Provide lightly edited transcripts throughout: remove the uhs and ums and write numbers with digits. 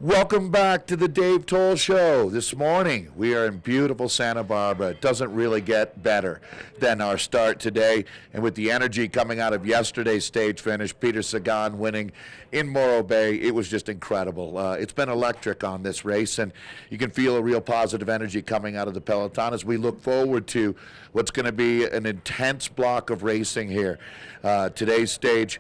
Welcome back to the Dave Toll Show. This morning, we are in beautiful Santa Barbara. It doesn't really get better than our start today. And with the energy coming out of yesterday's stage finish, Peter Sagan winning in Morro Bay, it was just incredible. It's been electric on this race, and you can feel a real positive energy coming out of the peloton as we look forward to what's going to be an intense block of racing here. Today's stage,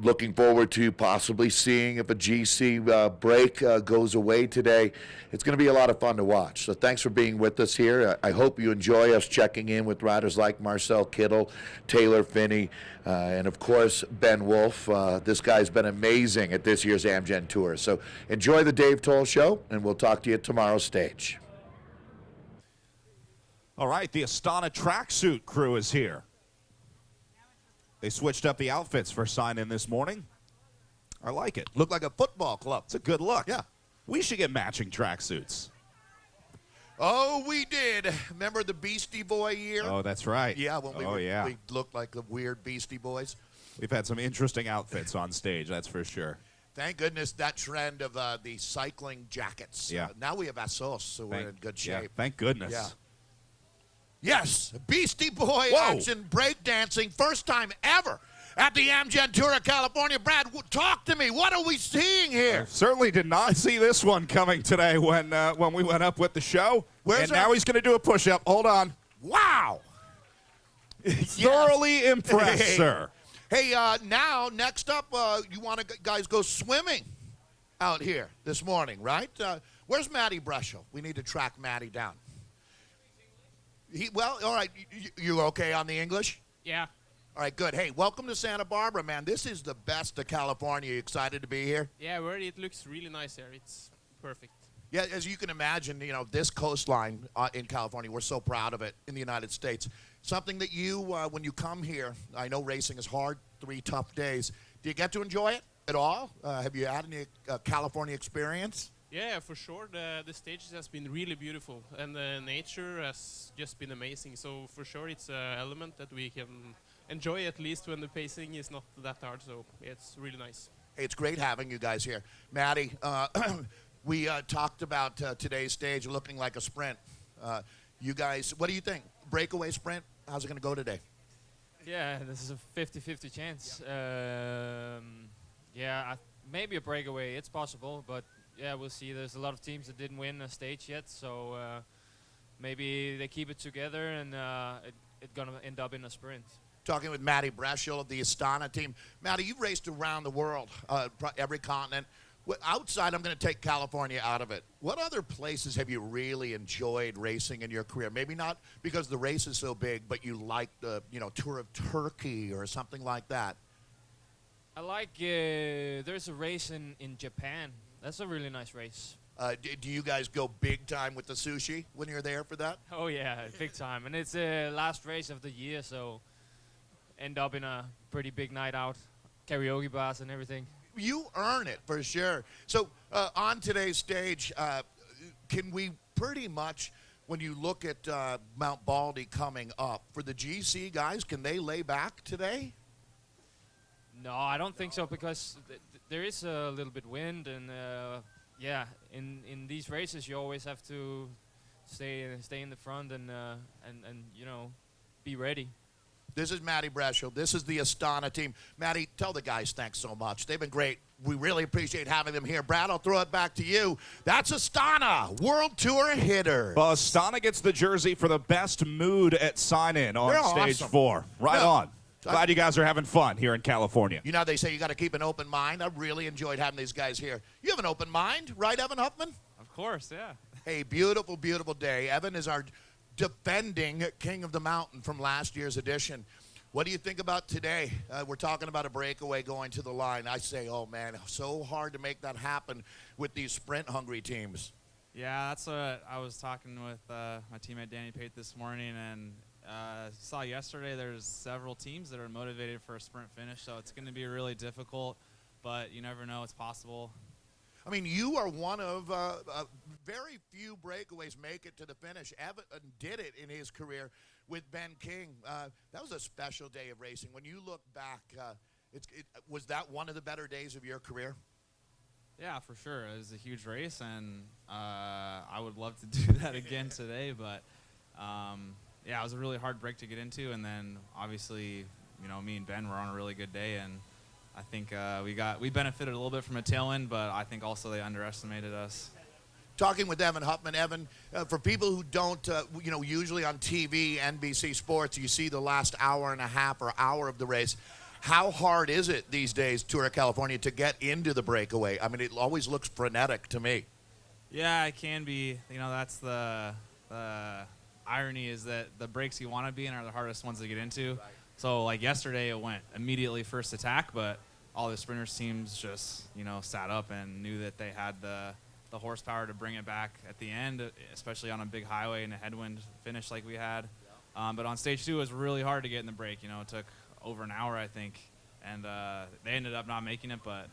looking forward to possibly seeing if a GC break goes away today. It's going to be a lot of fun to watch. So thanks for being with us here. I hope you enjoy us checking in with riders like Marcel Kittel, Taylor Phinney, and of course Ben Wolf. This guy's been amazing at this year's Amgen Tour. So enjoy the Dave Toll Show, and we'll talk to you at tomorrow's stage. All right, the Astana tracksuit crew is here. They switched up the outfits for sign-in this morning. I like it. Look like a football club. It's a good look. Yeah. We should get matching tracksuits. Oh, we did. Remember the Beastie Boy year? Oh, that's right. Yeah, when we looked like the weird Beastie Boys. We've had some interesting outfits on stage, that's for sure. Thank goodness that trend of the cycling jackets. Yeah. Now we have Assos, so we're in good shape. Yeah, thank goodness. Yeah. Yes, Beastie Boy Whoa. action breakdancing, first time ever at the Amgen Tour of California. Brad, talk to me. What are we seeing here? Certainly did not see this one coming today when we went up with the show. Now he's going to do a push-up. Hold on. Wow. Thoroughly impressed, sir. Hey, now, next up, you want to guys go swimming out here this morning, right? Where's Matty Breschel? We need to track Matty down. All right, you okay on the English? Yeah. All right, good. Hey, welcome to Santa Barbara, man. This is the best of California. You excited to be here? Yeah, it looks really nice here. It's perfect. Yeah, as you can imagine, this coastline in California, we're so proud of it in the United States. Something that you, when you come here, I know racing is hard, 3 tough days. Do you get to enjoy it at all? Have you had any California experience? Yeah, for sure. The stages has been really beautiful, and the nature has just been amazing. So for sure, it's an element that we can enjoy, at least when the pacing is not that hard. So it's really nice. Hey, it's great having you guys here. Matty, we talked about today's stage looking like a sprint. You guys, what do you think? Breakaway sprint? How's it going to go today? Yeah, this is a 50-50 chance. Maybe a breakaway. It's possible, but yeah, we'll see. There's a lot of teams that didn't win a stage yet, so maybe they keep it together and it's going to end up in a sprint. Talking with Matty Breschel of the Astana team. Matty, you've raced around the world, every continent. Outside, I'm going to take California out of it. What other places have you really enjoyed racing in your career? Maybe not because the race is so big, but you like the Tour of Turkey or something like that. I like, there's a race in Japan. That's a really nice race. Do you guys go big time with the sushi when you're there for that? Oh, yeah, big time. And it's the last race of the year, so end up in a pretty big night out, karaoke bars and everything. You earn it, for sure. So on today's stage, can we pretty much, when you look at Mount Baldy coming up, for the GC guys, can they lay back today? No, I don't think so, because there is a little bit wind, and in these races you always have to stay in the front and be ready. This is Matty Breschel. This is the Astana team. Matty, tell the guys thanks so much. They've been great. We really appreciate having them here. Brad, I'll throw it back to you. That's Astana, World Tour hitter. Well, Astana gets the jersey for the best mood at sign-in on stage awesome. 4. Right on. Glad you guys are having fun here in California. You know, they say you got to keep an open mind. I really enjoyed having these guys here. You have an open mind, right, Evan Huffman? Of course, yeah. Hey, beautiful, beautiful day. Evan is our defending King of the Mountain from last year's edition. What do you think about today? We're talking about a breakaway going to the line. I say, oh, man, so hard to make that happen with these sprint-hungry teams. Yeah, that's what I was talking with my teammate Danny Pate this morning, and saw yesterday there's several teams that are motivated for a sprint finish, so it's going to be really difficult, but you never know, it's possible. I mean, you are one of very few breakaways make it to the finish. Evan did it in his career with Ben King. That was a special day of racing. When you look back, was that one of the better days of your career? Yeah, for sure. It was a huge race, and I would love to do that again today. But yeah, it was a really hard break to get into, and then obviously, me and Ben were on a really good day, and I think we benefited a little bit from a tailwind, but I think also they underestimated us. Talking with Evan Huffman. Evan, for people who don't, usually on TV, NBC Sports, you see the last hour and a half or hour of the race. How hard is it these days, Tour of California, to get into the breakaway? I mean, it always looks frenetic to me. Yeah, it can be. That's the irony is that the breaks you want to be in are the hardest ones to get into. Right. So, like yesterday, it went immediately first attack, but all the sprinters teams just, sat up and knew that they had the horsepower to bring it back at the end, especially on a big highway and a headwind finish like we had. But on stage 2, it was really hard to get in the break. It took over an hour, I think, and they ended up not making it. But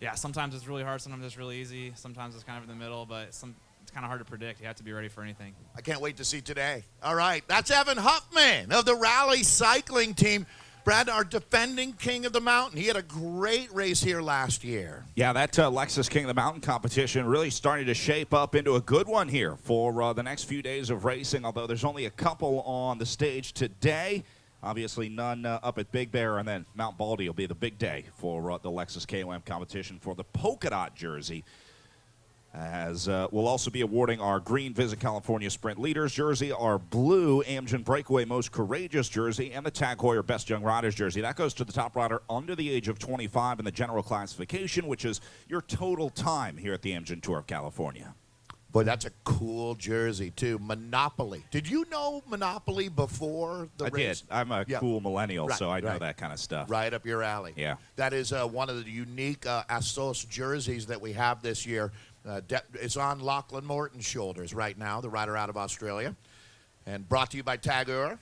yeah, sometimes it's really hard, sometimes it's really easy, sometimes it's kind of in the middle, but it's kind of hard to predict. You have to be ready for anything. I can't wait to see today. All right, that's Evan Huffman of the Rally Cycling Team. Brad, our defending King of the Mountain, he had a great race here last year. Yeah, that Lexus King of the Mountain competition really starting to shape up into a good one here for the next few days of racing, although there's only a couple on the stage today. Obviously, none up at Big Bear, and then Mount Baldy will be the big day for the Lexus KOM competition for the polka dot jersey. As we'll also be awarding our green Visit California Sprint Leaders jersey, our blue Amgen Breakaway Most Courageous jersey, and the Tag Heuer Best Young Riders jersey. That goes to the top rider under the age of 25 in the general classification, which is your total time here at the Amgen Tour of California. Boy, that's a cool jersey, too. Monopoly. Did you know Monopoly before the race? I did. I'm a cool millennial, so I know that kind of stuff. Right up your alley. Yeah. That is one of the unique Assos jerseys that we have this year. It's on Lachlan Morton's shoulders right now, the rider out of Australia. And brought to you by Tag Heuer.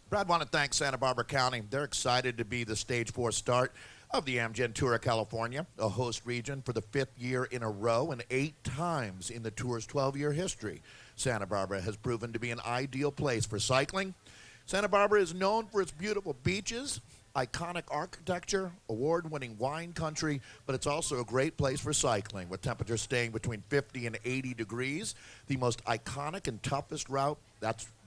Brad, want to thank Santa Barbara County. They're excited to be the Stage 4 start of the Amgen Tour of California, a host region for the 5th year in a row and 8 times in the Tour's 12-year history. Santa Barbara has proven to be an ideal place for cycling. Santa Barbara is known for its beautiful beaches, iconic architecture, award-winning wine country, but it's also a great place for cycling, with temperatures staying between 50 and 80 degrees. The most iconic and toughest route,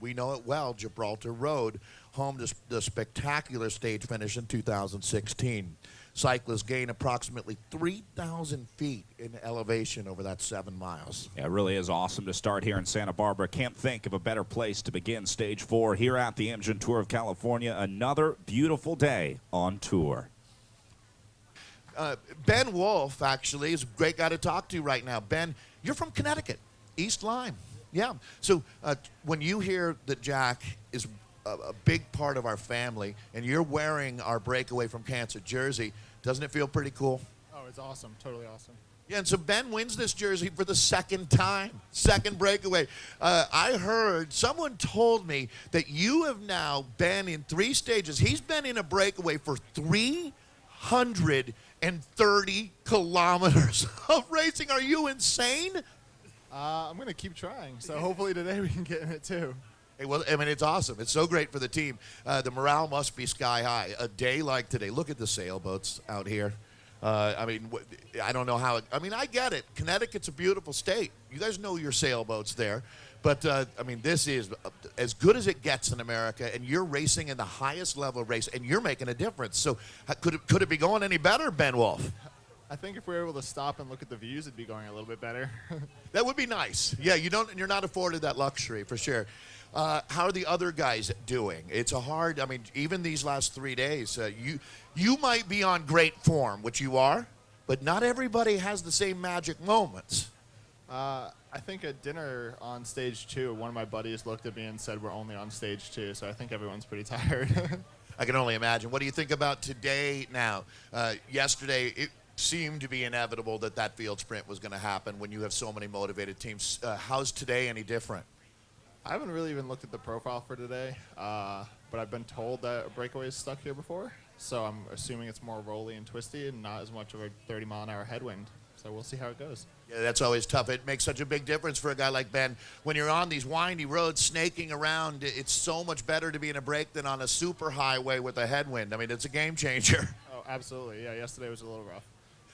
we know it well, Gibraltar Road, home to the spectacular stage finish in 2016. Cyclists gain approximately 3,000 feet in elevation over that 7 miles. Yeah, it really is awesome to start here in Santa Barbara. Can't think of a better place to begin Stage 4 here at the Amgen Tour of California. Another beautiful day on tour. Ben Wolf, actually, is a great guy to talk to right now. Ben, you're from Connecticut, East Lyme. Yeah. So when you hear that Jack is a big part of our family and you're wearing our Breakaway from Cancer jersey, doesn't it feel pretty cool? Oh, it's awesome. Totally awesome. Yeah, and so Ben wins this jersey for the second time, second breakaway. I heard, someone told me that you have now been in 3 stages. He's been in a breakaway for 330 kilometers of racing. Are you insane? I'm going to keep trying, so hopefully today we can get in it too. Hey, well, I mean, it's awesome. It's so great for the team. The morale must be sky high. A day like today, look at the sailboats out here. I mean, I don't know how. I get it. Connecticut's a beautiful state. You guys know your sailboats there. But, I mean, this is as good as it gets in America, and you're racing in the highest level of race, and you're making a difference. So could it be going any better, Ben Wolf? I think if we were able to stop and look at the views, it'd be going a little bit better. That would be nice. Yeah, you're not afforded that luxury, for sure. How are the other guys doing? It's even these last 3 days, you might be on great form, which you are, but not everybody has the same magic moments. I think at dinner on stage 2, one of my buddies looked at me and said we're only on stage 2, so I think everyone's pretty tired. I can only imagine. What do you think about today now? Yesterday, it seemed to be inevitable that field sprint was going to happen when you have so many motivated teams. How's today any different? I haven't really even looked at the profile for today, but I've been told that a breakaway is stuck here before, so I'm assuming it's more rolly and twisty and not as much of a 30-mile-an-hour headwind. So we'll see how it goes. Yeah, that's always tough. It makes such a big difference for a guy like Ben. When you're on these windy roads, snaking around, it's so much better to be in a break than on a super highway with a headwind. I mean, it's a game changer. Oh, absolutely. Yeah, yesterday was a little rough.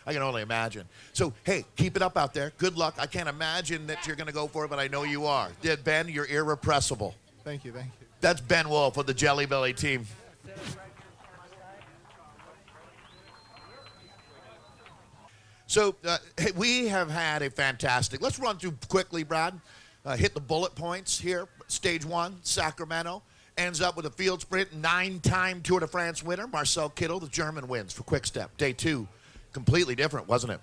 I can only imagine. So, hey, keep it up out there. Good luck. I can't imagine that you're going to go for it, but I know you are. Ben, you're irrepressible. Thank you, thank you. That's Ben Wolf of the Jelly Belly team. So hey, we have had a fantastic, let's run through quickly, Brad. Hit the bullet points here. Stage 1, Sacramento. Ends up with a field sprint, 9-time Tour de France winner. Marcel Kittel, the German, wins for Quick Step. Day 2, completely different, wasn't it?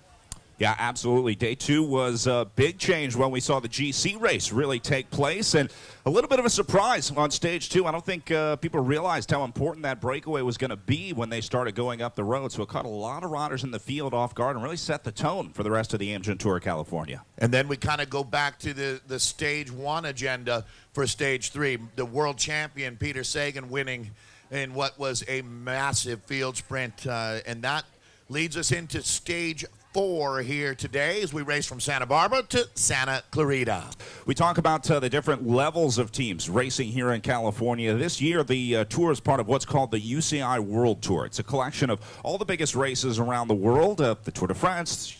Yeah, absolutely. Day 2 was a big change when we saw the GC race really take place, and a little bit of a surprise on Stage 2. I don't think people realized how important that breakaway was going to be when they started going up the road, so it caught a lot of riders in the field off guard and really set the tone for the rest of the Amgen Tour California. And then we kind of go back to the Stage 1 agenda for Stage 3. The world champion, Peter Sagan, winning in what was a massive field sprint, and that leads us into Stage 4 here today as we race from Santa Barbara to Santa Clarita. We talk about the different levels of teams racing here in California. This year, the tour is part of what's called the UCI World Tour. It's a collection of all the biggest races around the world, the Tour de France,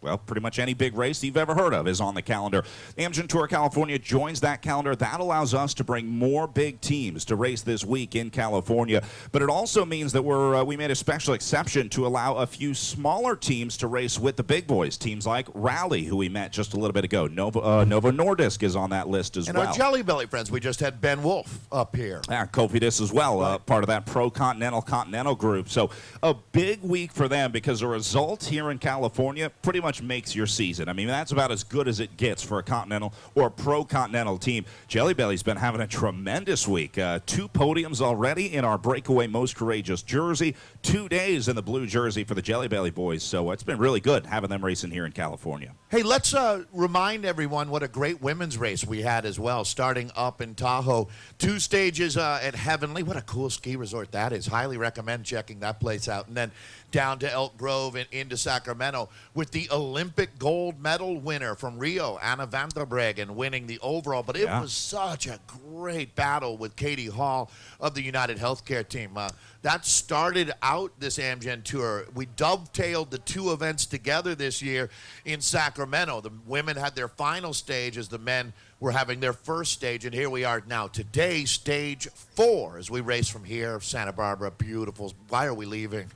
well, pretty much any big race you've ever heard of is on the calendar. Amgen Tour California joins that calendar. That allows us to bring more big teams to race this week in California. But it also means that we made a special exception to allow a few smaller teams to race with the big boys. Teams like Rally, who we met just a little bit ago. Novo Nordisk is on that list as well. And our Jelly Belly friends, we just had Ben Wolf up here. Yeah, Cofidis as well, part of that pro-continental group. So a big week for them because the result here in California pretty much makes your season. I mean, that's about as good as it gets for a continental or pro-continental team. Jelly Belly's been having a tremendous week. 2 podiums already in our breakaway most courageous jersey. 2 days in the blue jersey for the Jelly Belly boys. So it's been really good having them racing here in California. Hey, let's remind everyone what a great women's race we had as well, starting up in Tahoe. 2 stages at Heavenly. What a cool ski resort that is. Highly recommend checking that place out. And then down to Elk Grove and into Sacramento with the Olympic gold medal winner from Rio, Anna van der Breggen, winning the overall. But it was such a great battle with Katie Hall of the United Healthcare team. That started out this Amgen Tour. We dovetailed the 2 events together this year in Sacramento. The women had their final stage as the men were having their first stage, and here we are now. Today, Stage 4, as we race from here, Santa Barbara, beautiful. Why are we leaving?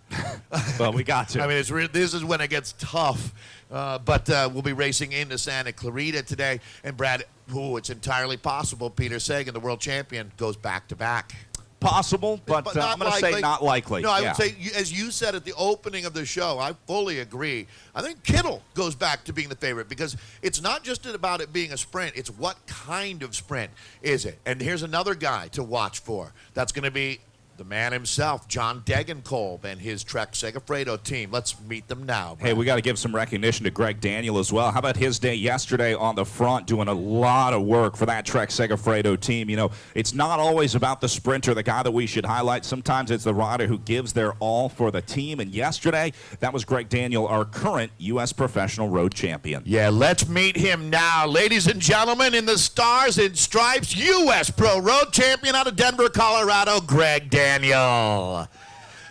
Well, we got to. I mean, this is when it gets tough. But we'll be racing into Santa Clarita today. And Brad, it's entirely possible Peter Sagan, the world champion, goes back-to-back. Possible, but I'm going to say not likely. No, I would say, as you said at the opening of the show, I fully agree. I think Kittel goes back to being the favorite because it's not just about it being a sprint. It's what kind of sprint is it? And here's another guy to watch for. That's going to be the man himself, John Degenkolb, and his Trek Segafredo team. Let's meet them now. Brad. Hey, we got to give some recognition to Greg Daniel as well. How about his day yesterday on the front, doing a lot of work for that Trek Segafredo team. You know, it's not always about the sprinter, the guy that we should highlight. Sometimes it's the rider who gives their all for the team. And yesterday, that was Greg Daniel, our current U.S. professional road champion. Yeah, let's meet him now. Ladies and gentlemen, in the Stars and Stripes, U.S. Pro Road Champion out of Denver, Colorado, Greg Daniel.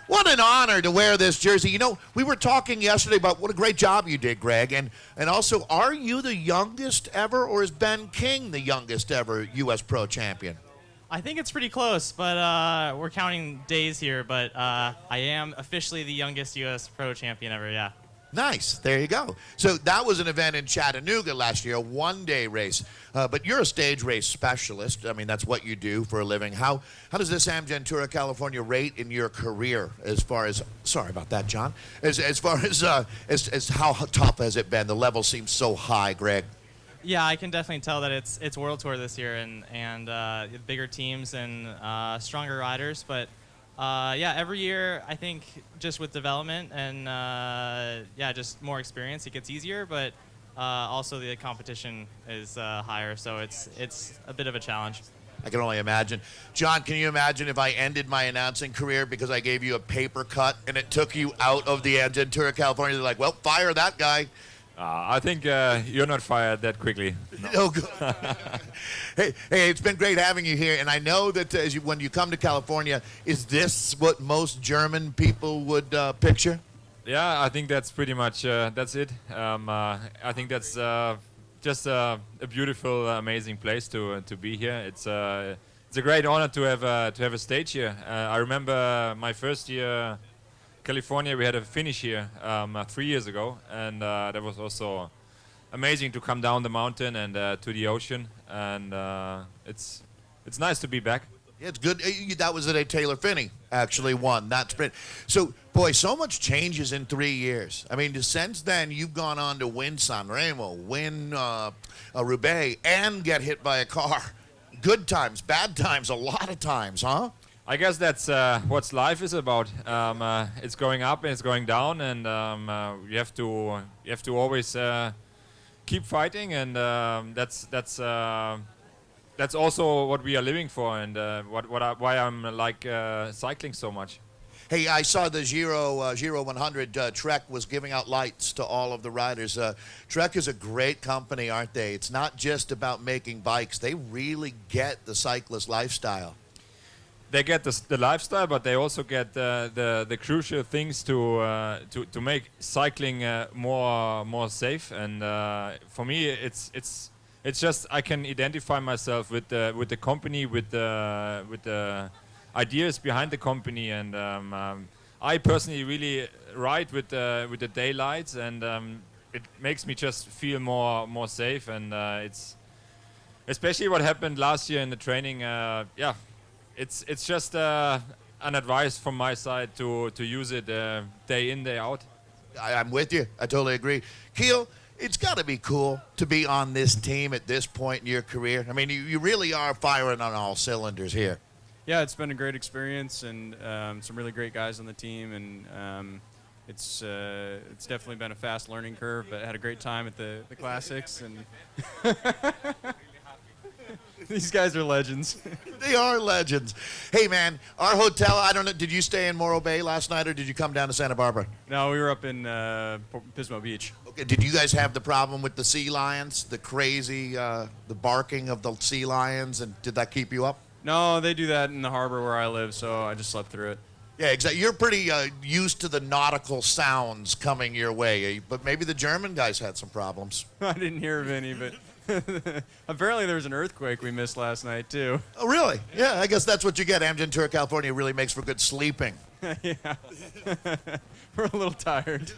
What an honor to wear this jersey. You know, we were talking yesterday about what a great job you did, Greg. And also, are you the youngest ever, or is Ben King the youngest ever U.S. Pro Champion? I think it's pretty close, but we're counting days here. But I am officially the youngest U.S. Pro Champion ever, yeah. Nice. There you go. So that was an event in Chattanooga last year, a one-day race. But you're a stage race specialist. I mean, that's what you do for a living. How does this Amgen Tour of California rate in your career as far as, sorry about that, John, as far as how tough has it been? The level seems so high, Greg. Yeah, I can definitely tell that it's World Tour this year and bigger teams and stronger riders. But yeah, every year I think just with development and yeah, just more experience, it gets easier. But also the competition is higher, so it's a bit of a challenge. I can only imagine. John, can you imagine if I ended my announcing career because I gave you a paper cut and it took you out of the Amgen Tour of California? They're like, well, fire that guy. I think you're not fired that quickly. No. Good. hey, it's been great having you here. And I know that when you come to California, is this what most German people would picture? Yeah, I think that's pretty much that's it. I think that's just a beautiful, amazing place to be here. It's a great honor to have a stage here. I remember my first year, California. We had a finish here 3 years ago, and that was also amazing to come down the mountain and to the ocean. And it's nice to be back. Yeah, it's good. That was the day Taylor Finney actually won that sprint. So, boy, so much changes in 3 years. I mean, since then, you've gone on to win San Remo, win Roubaix, and get hit by a car. Good times, bad times, a lot of times, huh? I guess that's what life is about. It's going up and it's going down, and you have to always keep fighting, and that's also what we are living for, and why I'm like cycling so much. Hey, I saw the Giro 100. Trek was giving out lights to all of the riders. Trek is a great company, aren't they? It's not just about making bikes. They really get the cyclist lifestyle. They get the lifestyle, but they also get the crucial things to make cycling more safe. And for me, it's just I can identify myself with the company, with the ideas behind the company, and I personally really ride with the daylights, and it makes me just feel more safe. And it's especially what happened last year in the training. It's just an advice from my side to use it day in, day out. I'm with you. I totally agree. Keel, it's got to be cool to be on this team at this point in your career. I mean, you really are firing on all cylinders here. Yeah, it's been a great experience, and some really great guys on the team, and it's definitely been a fast learning curve, but I had a great time at the classics, and these guys are legends. They are legends. Hey, man, our hotel, I don't know, did you stay in Morro Bay last night, or did you come down to Santa Barbara? No, we were up in Pismo Beach. Okay, did you guys have the problem with the sea lions, the crazy, the barking of the sea lions, and did that keep you up? No, they do that in the harbor where I live, so I just slept through it. Yeah, exactly. You're pretty used to the nautical sounds coming your way, but maybe the German guys had some problems. I didn't hear of any, but apparently there was an earthquake we missed last night, too. Oh, really? Yeah, I guess that's what you get. Amgen Tour California really makes for good sleeping. Yeah. We're a little tired.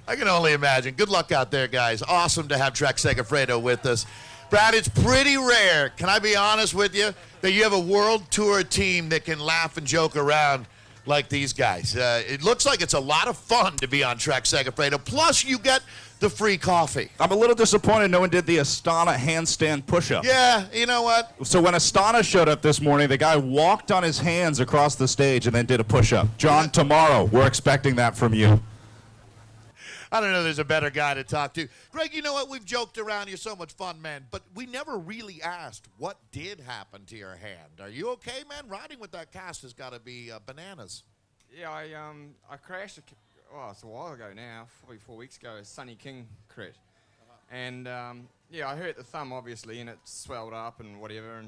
I can only imagine. Good luck out there, guys. Awesome to have Trek Segafredo with us. Brad, it's pretty rare, can I be honest with you, that you have a World Tour team that can laugh and joke around like these guys. It looks like it's a lot of fun to be on Trek Segafredo. Plus, you get the free coffee. I'm a little disappointed no one did the Astana handstand push-up. Yeah, you know what? So when Astana showed up this morning, the guy walked on his hands across the stage and then did a push-up. John, tomorrow, we're expecting that from you. I don't know there's a better guy to talk to. Greg, you know what? We've joked around. You're so much fun, man. But we never really asked what did happen to your hand. Are you okay, man? Riding with that cast has got to be bananas. Yeah, I crashed, it's a while ago now, probably 4 weeks ago, a Sonny King crit. And, I hurt the thumb, obviously, and it swelled up and whatever.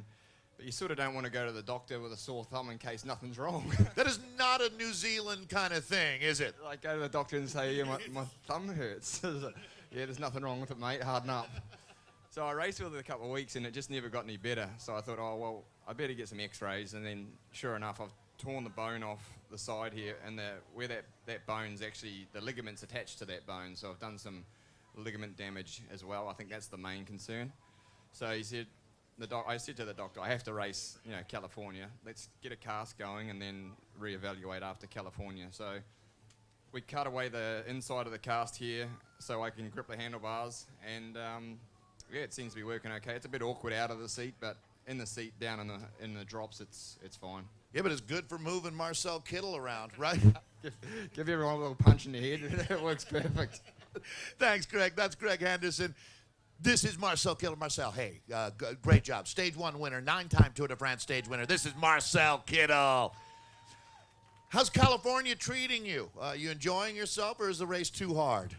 But you sort of don't want to go to the doctor with a sore thumb in case nothing's wrong. That is not a New Zealand kind of thing, is it? Like, go to the doctor and say, yeah, my thumb hurts. Yeah, there's nothing wrong with it, mate. Harden up. So I raced with it a couple of weeks, and it just never got any better. So I thought, I better get some x-rays. And then, sure enough, I've torn the bone off the side here, and where that bone's actually, the ligament's attached to that bone. So I've done some ligament damage as well. I think that's the main concern. So he said, I said to the doctor, I have to race, California. Let's get a cast going and then reevaluate after California. So we cut away the inside of the cast here so I can grip the handlebars. And it seems to be working okay. It's a bit awkward out of the seat, but in the seat, down in the drops, it's fine. Yeah, but it's good for moving Marcel Kittel around, right? Give everyone a little punch in the head. It works perfect. Thanks, Greg. That's Greg Henderson. This is Marcel Kittel. Marcel, hey, great job. Stage 1 winner, 9-time Tour de France stage winner. This is Marcel Kittel. How's California treating you? You enjoying yourself, or is the race too hard?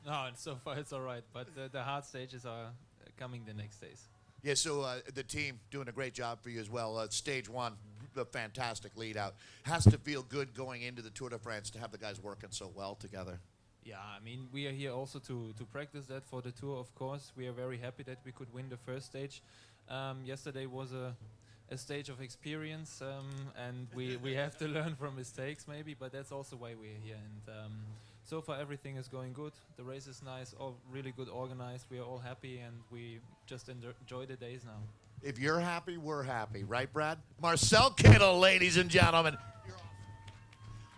No, so far it's all right, but the hard stages are coming the next days. Yeah, so the team doing a great job for you as well. Stage 1, a fantastic lead out. Has to feel good going into the Tour de France to have the guys working so well together. Yeah, I mean, we are here also to practice that for the tour, of course. We are very happy that we could win the first stage. Yesterday was a stage of experience, and we have to learn from mistakes maybe, but that's also why we're here. And so far everything is going good. The race is nice, all really good organized. We are all happy, and we just enjoy the days now. If you're happy, we're happy. Right, Brad? Marcel Kittel, ladies and gentlemen.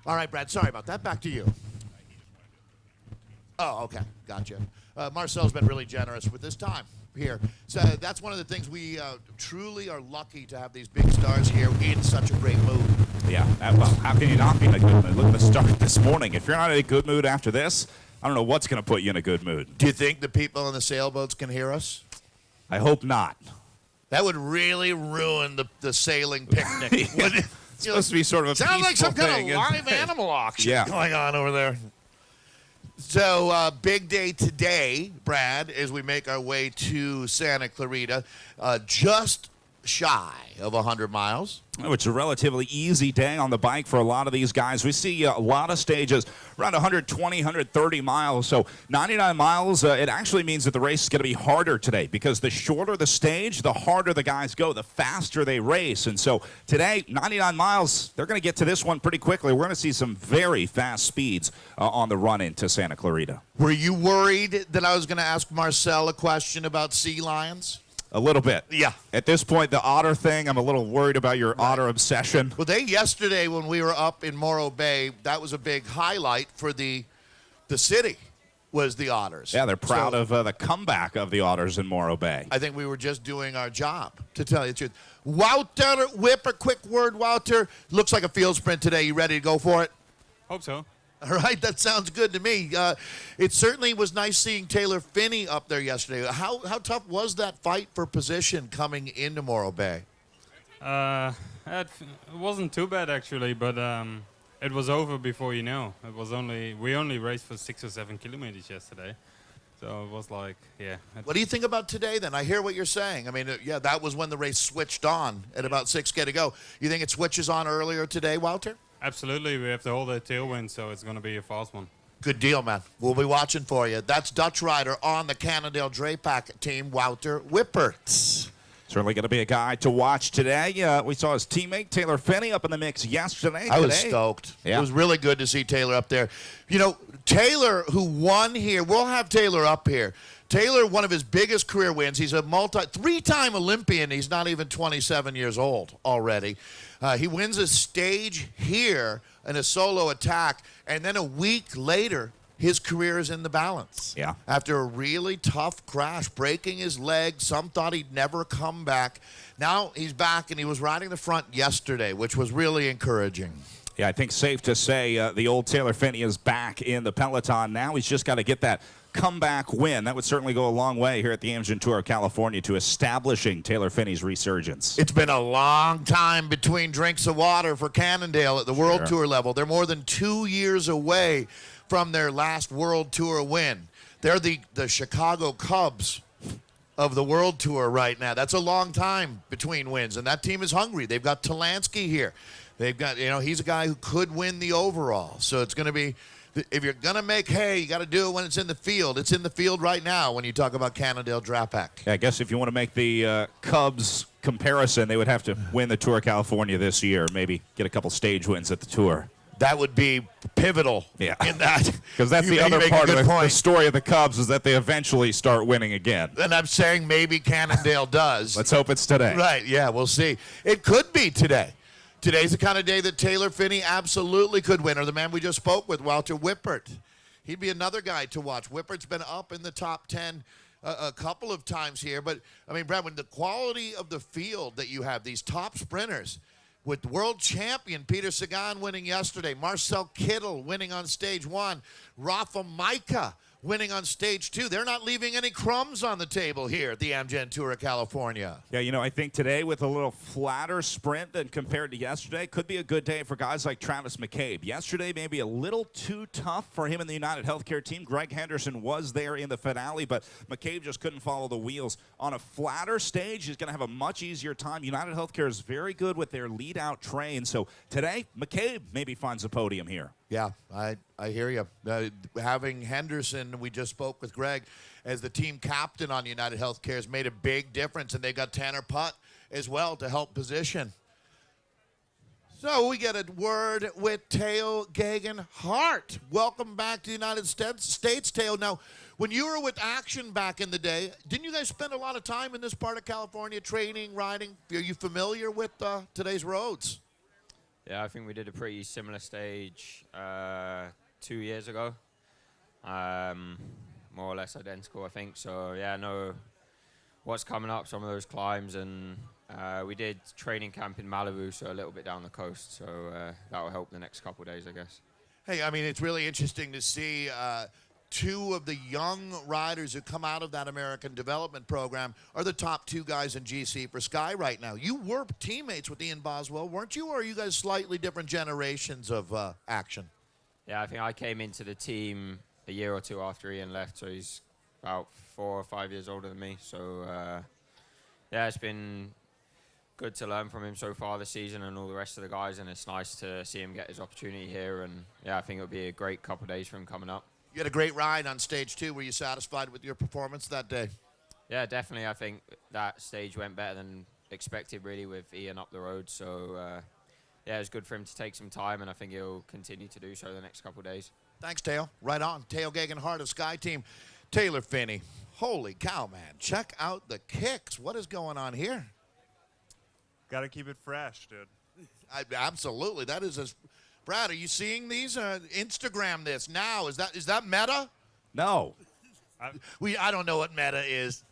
All right, Brad, sorry about that. Back to you. Oh, okay. Gotcha. Marcel's been really generous with his time here. So that's one of the things we truly are lucky to have these big stars here in such a great mood. Yeah, well, how can you not be in a good mood? Look at the start this morning. If you're not in a good mood after this, I don't know what's going to put you in a good mood. Do you think the people on the sailboats can hear us? I hope not. That would really ruin the sailing picnic. Wouldn't it? It's supposed to be sort of a sounds like some peaceful kind of thing, live animal auction Yeah. going on over there. So, big day today, Brad, as we make our way to Santa Clarita, just shy of 100 miles. Which is a relatively easy day on the bike for a lot of these guys. We see a lot of stages around 120, 130 miles. So 99 miles, it actually means that the race is going to be harder today because the shorter the stage, the harder the guys go, the faster they race. And so today, 99 miles, they're going to get to this one pretty quickly. We're going to see some very fast speeds on the run into Santa Clarita. Were you worried that I was going to ask Marcel a question about sea lions? A little bit. Yeah. At this point, the otter thing, I'm a little worried about your otter obsession. Well, yesterday when we were up in Morro Bay, that was a big highlight for the city, was the otters. Yeah, they're proud of the comeback of the otters in Morro Bay. I think we were just doing our job, to tell you the truth. Wouter, whip a quick word, Wouter. Looks like a field sprint today. You ready to go for it? Hope so. All right, that sounds good to me. It certainly was nice seeing Taylor Phinney up there yesterday. How tough was that fight for position coming into Morro Bay? It wasn't too bad actually, but it was over before you know. We only raced for 6 or 7 kilometers yesterday, so it was like, yeah. What do you think about today then? I hear what you're saying. I mean, yeah, that was when the race switched on at about 6K to go. You think it switches on earlier today, Wouter? Absolutely, we have to hold the tailwind, so it's going to be a fast one. Good deal, man. We'll be watching for you. That's Dutch rider on the Cannondale Drapac team, Wouter Wippert. Certainly going to be a guy to watch today. We saw his teammate Taylor Phinney up in the mix yesterday. I was stoked. Yeah. It was really good to see Taylor up there. You know, Taylor, who won here, we'll have Taylor up here. Taylor, one of his biggest career wins. He's a three-time Olympian. He's not even 27 years old already. He wins a stage here in a solo attack, and then a week later, his career is in the balance. Yeah. After a really tough crash, breaking his leg, some thought he'd never come back. Now he's back, and he was riding the front yesterday, which was really encouraging. Yeah, I think safe to say the old Taylor Phinney is back in the peloton now. He's just got to get that comeback win. That would certainly go a long way here at the Amgen Tour of California to establishing Taylor Phinney's resurgence. It's been a long time between drinks of water for Cannondale at the World Tour level. They're more than 2 years away from their last World Tour win. They're the Chicago Cubs of the World Tour right now. That's a long time between wins, and that team is hungry. They've got Talansky here. They've got, he's a guy who could win the overall. So it's going to be, if you're going to make hay, you got to do it when it's in the field. It's in the field right now when you talk about Cannondale Drapac. Yeah, I guess if you want to make the Cubs comparison, they would have to win the Tour of California this year, maybe get a couple stage wins at the Tour. That would be pivotal in that. Because that's the other part of the story of the Cubs is that they eventually start winning again. And I'm saying maybe Cannondale does. Let's hope it's today. Right, yeah, we'll see. It could be today. Today's the kind of day that Taylor Phinney absolutely could win, or the man we just spoke with, Wouter Wippert. He'd be another guy to watch. Wippert's been up in the top 10 a couple of times here. But, I mean, Brad, when the quality of the field that you have, these top sprinters, with world champion Peter Sagan winning yesterday, Marcel Kittel winning on stage 1, Rafa Micah winning on stage 2. They're not leaving any crumbs on the table here at the Amgen Tour of California. Yeah, I think today with a little flatter sprint than compared to yesterday could be a good day for guys like Travis McCabe. Yesterday maybe a little too tough for him in the United Healthcare team. Greg Henderson was there in the finale, but McCabe just couldn't follow the wheels. On a flatter stage, he's going to have a much easier time. United Healthcare is very good with their lead-out train, so today McCabe maybe finds a podium here. Yeah, I hear you. Having Henderson, we just spoke with Greg, as the team captain on United Healthcare has made a big difference, and they got Tanner Putt as well to help position. So we get a word with Teo Gegenhart. Welcome back to the United States, Teo. Now, when you were with Action back in the day, didn't you guys spend a lot of time in this part of California training, riding? Are you familiar with today's roads? Yeah, I think we did a pretty similar stage 2 years ago. More or less identical, I think. So, yeah, I know what's coming up, some of those climbs. And we did training camp in Malibu, so a little bit down the coast. So that will help the next couple of days, I guess. Hey, I mean, it's really interesting to see two of the young riders who come out of that American Development Program are the top two guys in GC for Sky right now. You were teammates with Ian Boswell, weren't you? Or are you guys slightly different generations of Action? Yeah, I think I came into the team a year or two after Ian left, so he's about 4 or 5 years older than me. So, yeah, it's been good to learn from him so far this season and all the rest of the guys, and it's nice to see him get his opportunity here. And, yeah, I think it'll be a great couple of days for him coming up. You had a great ride on stage 2. Were you satisfied with your performance that day? Yeah, definitely. I think that stage went better than expected, really, with Ian up the road. So, yeah, it was good for him to take some time, and I think he'll continue to do so the next couple of days. Thanks, Teo. Right on. Teo Gegenhart of Sky Team. Taylor Finney. Holy cow, man. Check out the kicks. What is going on here? Got to keep it fresh, dude. Absolutely. That is as... Brad, are you seeing these? Instagram this now. Is that meta? No. I don't know what meta is.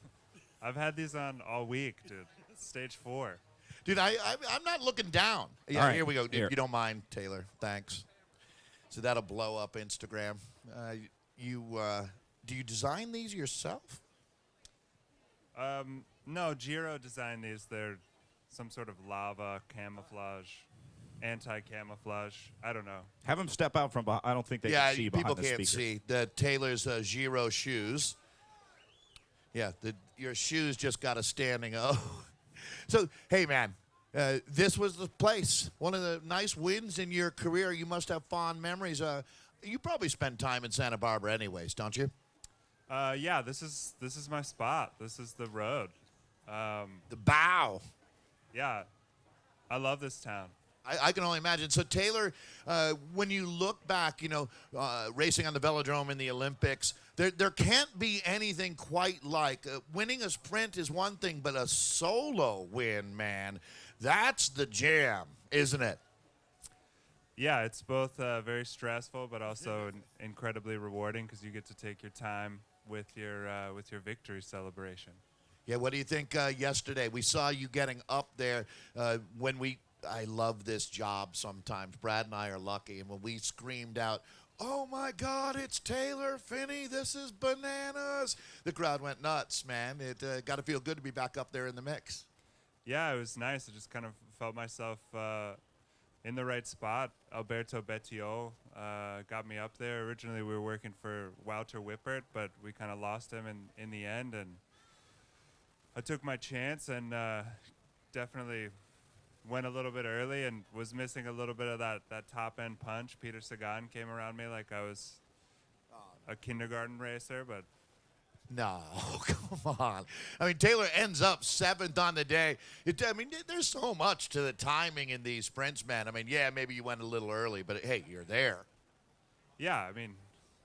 I've had these on all week, dude. Stage 4. Dude, I'm not looking down. Yeah, right, here we go. Dude, here. if you don't mind, Taylor. Thanks. So that'll blow up Instagram. Do you design these yourself? No, Giro designed these. They're some sort of lava camouflage, anti-camouflage. I don't know. Have him step out from behind. I don't think they can see behind people the can't speaker. see. The Taylor's Giro shoes. Yeah, your shoes just got a standing O. So, hey, man, this was the place. One of the nice wins in your career. You must have fond memories. You probably spend time in Santa Barbara anyways, don't you? Yeah, this is my spot. This is the road. The bow. Yeah, I love this town. I can only imagine. So, Taylor, when you look back, racing on the velodrome in the Olympics, there can't be anything quite like winning a sprint is one thing, but a solo win, man, that's the jam, isn't it? Yeah, it's both very stressful, but also incredibly rewarding because you get to take your time with your victory celebration. Yeah, what do you think yesterday? We saw you getting up there I love this job sometimes. Brad and I are lucky. And when we screamed out, "Oh, my God, it's Taylor Finney. This is bananas." The crowd went nuts, man. It got to feel good to be back up there in the mix. Yeah, it was nice. I just kind of felt myself in the right spot. Alberto Bettiol got me up there. Originally, we were working for Wouter Wippert, but we kind of lost him in the end. And I took my chance and definitely went a little bit early and was missing a little bit of that top-end punch. Peter Sagan came around me like I was a kindergarten racer, but... No, come on. I mean, Taylor ends up 7th on the day. There's so much to the timing in these sprints, man. I mean, yeah, maybe you went a little early, but hey, you're there. Yeah, I mean,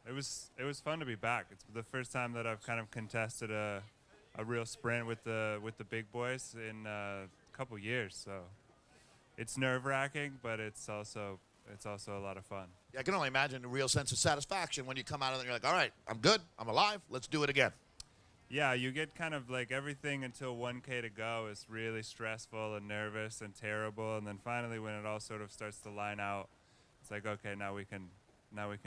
it was fun to be back. It's the first time that I've kind of contested a real sprint with the big boys in a couple years, so it's nerve-wracking, but it's also a lot of fun. Yeah, I can only imagine a real sense of satisfaction when you come out of there and you're like, all right, I'm good, I'm alive, let's do it again. Yeah, you get kind of like everything until 1K to go is really stressful and nervous and terrible, and then finally when it all sort of starts to line out, it's like, okay, now we can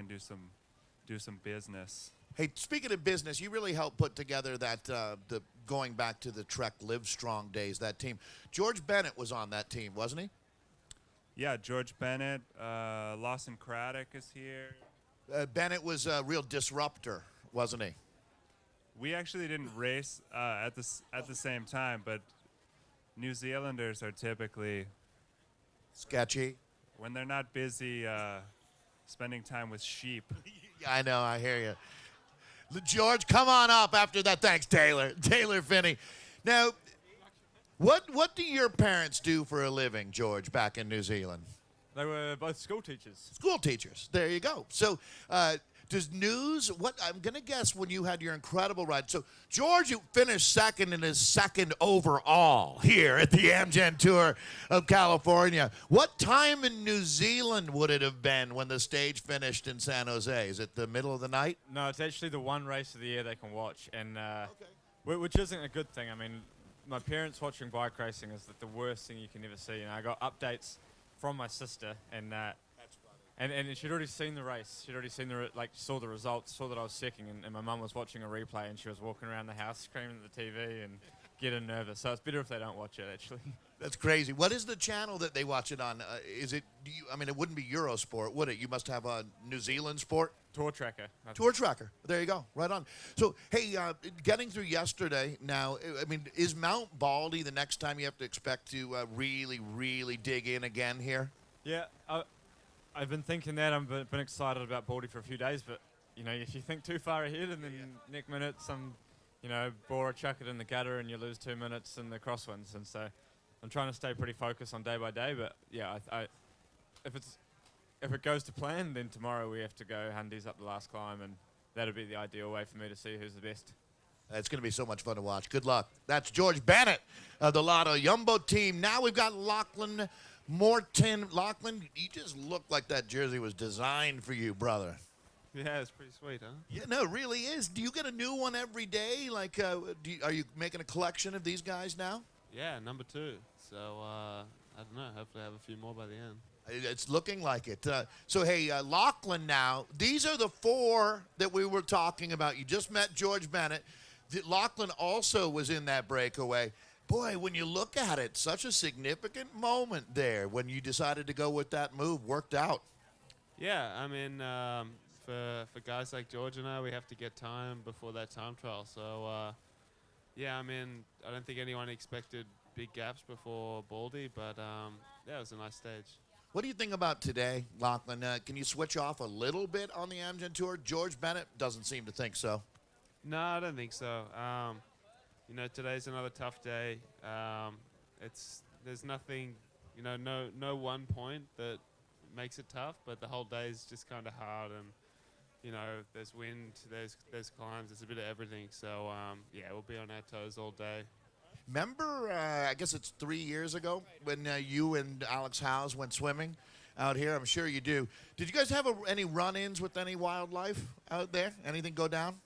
do some business. Hey, speaking of business, you really helped put together that the going back to the Trek Live Strong days, that team. George Bennett was on that team, wasn't he? Yeah, George Bennett, Lawson Craddock is here. Bennett was a real disruptor, wasn't he? We actually didn't race at the same time, but New Zealanders are typically sketchy. When they're not busy spending time with sheep. Yeah, I know. I hear you. George, come on up after that. Thanks, Taylor. Taylor Finney. Now, what do your parents do for a living, George, back in New Zealand? They were both school teachers. School teachers. There you go. So, does news, I'm going to guess when you had your incredible ride. So, George, you finished second in his second overall here at the Amgen Tour of California. What time in New Zealand would it have been when the stage finished in San Jose? Is it the middle of the night? No, it's actually the one race of the year they can watch, and which isn't a good thing. I mean, my parents watching bike racing is the worst thing you can ever see. I got updates from my sister, and she'd already seen the race. She'd already seen saw the results, saw that I was second, and my mum was watching a replay, and she was walking around the house screaming at the TV and getting nervous. So it's better if they don't watch it, actually. That's crazy. What is the channel that they watch it on? It wouldn't be Eurosport, would it? You must have a New Zealand sport? Tour Tracker. Tour Tracker. There you go. Right on. So, hey, getting through yesterday now, is Mount Baldy the next time you have to expect to really, really dig in again here? Yeah, I've been thinking that. I've been excited about Baldy for a few days, but, if you think too far ahead and then next minute some, Bora chuck it in the gutter and you lose 2 minutes in the crosswinds. And so I'm trying to stay pretty focused on day by day, but, yeah, if it goes to plan, then tomorrow we have to go Hundies up the last climb, and that'll be the ideal way for me to see who's the best. It's going to be so much fun to watch. Good luck. That's George Bennett of the Lotto Jumbo team. Now we've got Lachlan Morton. Lachlan, you just look like that jersey was designed for you, brother. Yeah, it's pretty sweet, huh? Yeah, no, it really is. Do you get a new one every day? Like, are you making a collection of these guys now? Yeah, number 2. So, I don't know. Hopefully I have a few more by the end. It's looking like it. So, hey, Lachlan now, these are the 4 that we were talking about. You just met George Bennett. Lachlan also was in that breakaway. Boy, when you look at it, such a significant moment there when you decided to go with that move. Worked out. Yeah, for guys like George and I, we have to get time before that time trial. So, I don't think anyone expected big gaps before Baldy, but it was a nice stage. What do you think about today, Lachlan? Can you switch off a little bit on the Amgen Tour? George Bennett doesn't seem to think so. No, I don't think so. Today's another tough day. There's nothing, no one point that makes it tough, but the whole day is just kind of hard, and there's wind, there's climbs, there's a bit of everything. So we'll be on our toes all day. Remember, I guess it's 3 years ago when you and Alex Howes went swimming out here? I'm sure you do. Did you guys have any run-ins with any wildlife out there? Anything go down?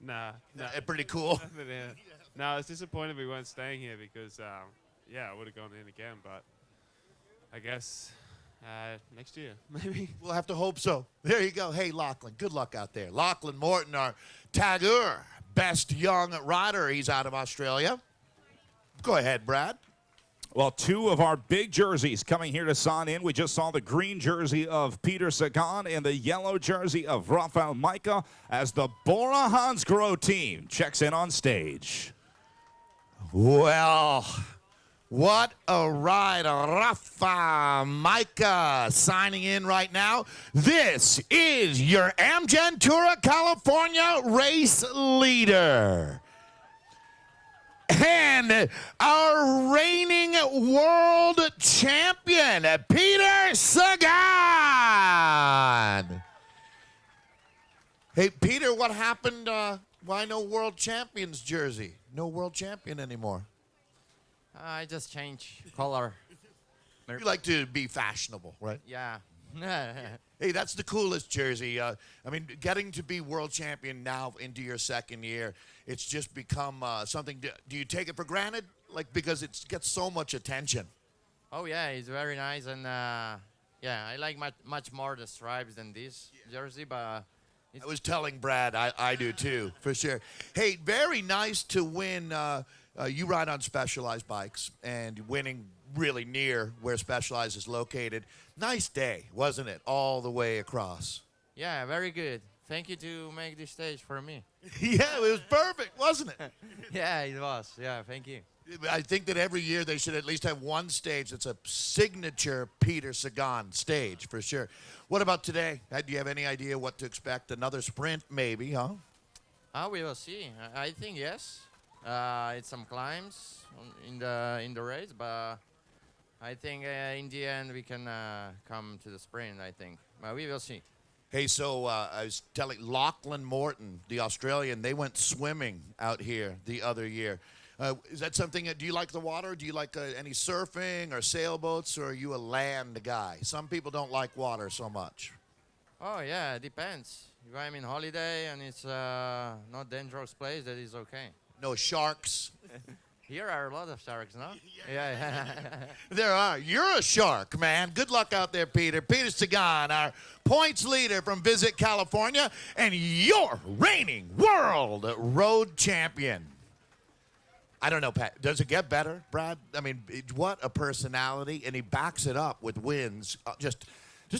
Nah. Pretty cool. No, I was disappointed we weren't staying here because, I would have gone in again, but I guess next year, maybe. We'll have to hope so. There you go. Hey, Lachlan, good luck out there. Lachlan Morton, our Tagur best young rider. He's out of Australia. Go ahead, Brad. Well, 2 of our big jerseys coming here to sign in. We just saw the green jersey of Peter Sagan and the yellow jersey of Rafael Micah as the Bora Hansgrohe team checks in on stage. Well, what a ride. Rafa Micah signing in right now. This is your Amgen Tour of California race leader. And our reigning world champion, Peter Sagan. Hey, Peter, what happened? Why no world champion's jersey? No world champion anymore. I just change color. You like to be fashionable, right? Yeah. Hey, that's the coolest jersey. Getting to be world champion now into your second year, it's just become something. Do you take it for granted? Because it gets so much attention. Oh, yeah, it's very nice. And, I like much more the stripes than this jersey, but... I was telling Brad, I do too, for sure. Hey, very nice to win. You ride on Specialized bikes, and winning really near where Specialized is located. Nice day, wasn't it? All the way across. Yeah, very good. Thank you to make this stage for me. Yeah, it was perfect, wasn't it? Yeah, it was. Yeah, thank you. I think that every year they should at least have one stage that's a signature Peter Sagan stage for sure. What about today? Do you have any idea what to expect? Another sprint, maybe, huh? We will see. I think yes. It's some climbs in the race, but I think in the end we can come to the sprint. I think, but we will see. Hey, so I was telling Lachlan Morton, the Australian, they went swimming out here the other year. Is that something? Do you like the water? Do you like any surfing or sailboats, or are you a land guy? Some people don't like water so much. Oh yeah, it depends. If I'm in holiday and it's not dangerous place, that is okay. No sharks. Here are a lot of sharks, no? Yeah. There are. You're a shark, man. Good luck out there, Peter. Peter Sagan, our points leader from Visit California, and your reigning world road champion. I don't know, Pat. Does it get better, Brad? I mean, what a personality, and he backs it up with wins. Just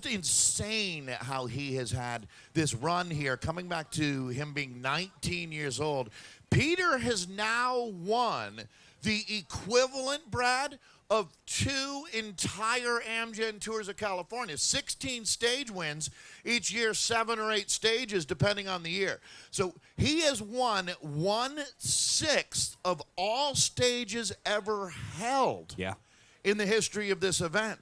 insane how he has had this run here, coming back to him being 19 years old. Peter has now won the equivalent, Brad, of 2 entire Amgen Tours of California. 16 stage wins each year, 7 or 8 stages, depending on the year. So he has won 1/6 of all stages ever held in the history of this event.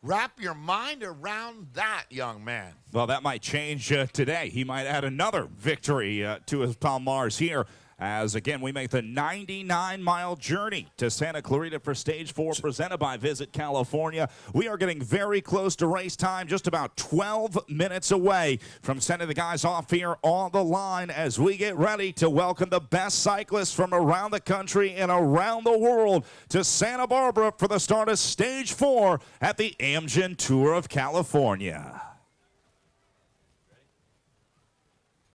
Wrap your mind around that, young man. Well, that might change today. He might add another victory to his palmarès here. As, again, we make the 99-mile journey to Santa Clarita for Stage 4, presented by Visit California. We are getting very close to race time, just about 12 minutes away from sending the guys off here on the line as we get ready to welcome the best cyclists from around the country and around the world to Santa Barbara for the start of Stage 4 at the Amgen Tour of California.